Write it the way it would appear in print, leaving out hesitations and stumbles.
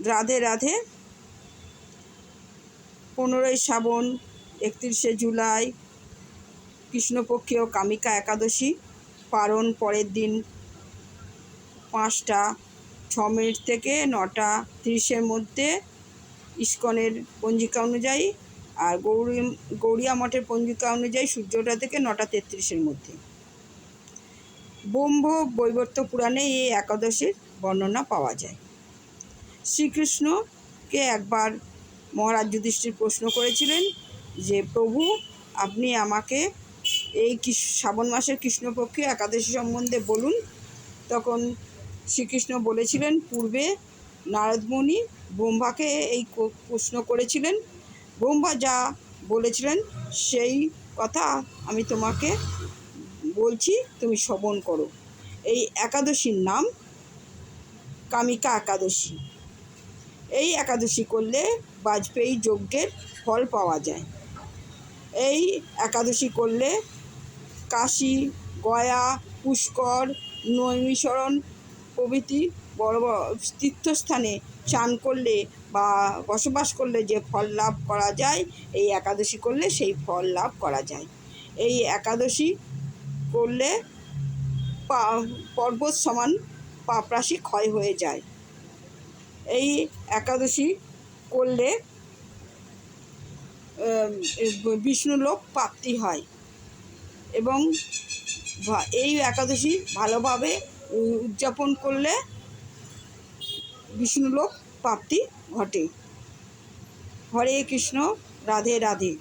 রাধে রাধে। 15ই শ্রাবণ, 31শে জুলাই কৃষ্ণপক্ষীয় কামিকা একাদশী পারণ পরের দিন 5টা 6 থেকে 9টা 30-এর মধ্যে ইস্কনের পঞ্জিকা অনুযায়ী, আর গৌড়িয়া মঠের পঞ্জিকা অনুযায়ী সূর্যোদয় থেকে 9টা 33-এর মধ্যে। ব্রহ্ম বৈবর্ত পুরাণে এই একাদশীর বর্ণনা পাওয়া যায়। শ্রীকৃষ্ণকে একবার মহারাজ যুধিষ্ঠির প্রশ্ন করেছিলেন যে, প্রভু আপনি আমাকে এই শ্রাবণ মাসের কৃষ্ণপক্ষে একাদশী সম্বন্ধে বলুন। তখন শ্রীকৃষ্ণ বলেছিলেন, পূর্বে নারদমুনি ব্রহ্মাকে এই প্রশ্ন করেছিলেন, ব্রহ্মা যা বলেছিলেন সেই কথা আমি তোমাকে বলছি, তুমি শ্রবণ করো। এই একাদশীর নাম কামিকা একাদশী। এই একাদশী করলে বাজপেয়ী যজ্ঞের ফল পাওয়া যায়। এই একাদশী করলে কাশী, গয়া, পুষ্কর, নৈমিষারণ্য প্রভৃতি বড় বড় তীর্থস্থানে চান করলে বা বসবাস করলে যে ফল লাভ করা যায়, এই একাদশী করলে সেই ফল লাভ করা যায়। এই একাদশী করলে পর্বত সমান পাপরাশি ক্ষয় হয়ে যায়। এই একাদশী করলে বিষ্ণুলোক প্রাপ্তি হয় এবং এই একাদশী ভালোভাবে উদযাপন করলে বিষ্ণুলোক প্রাপ্তি ঘটে। হরে কৃষ্ণ, রাধে রাধে।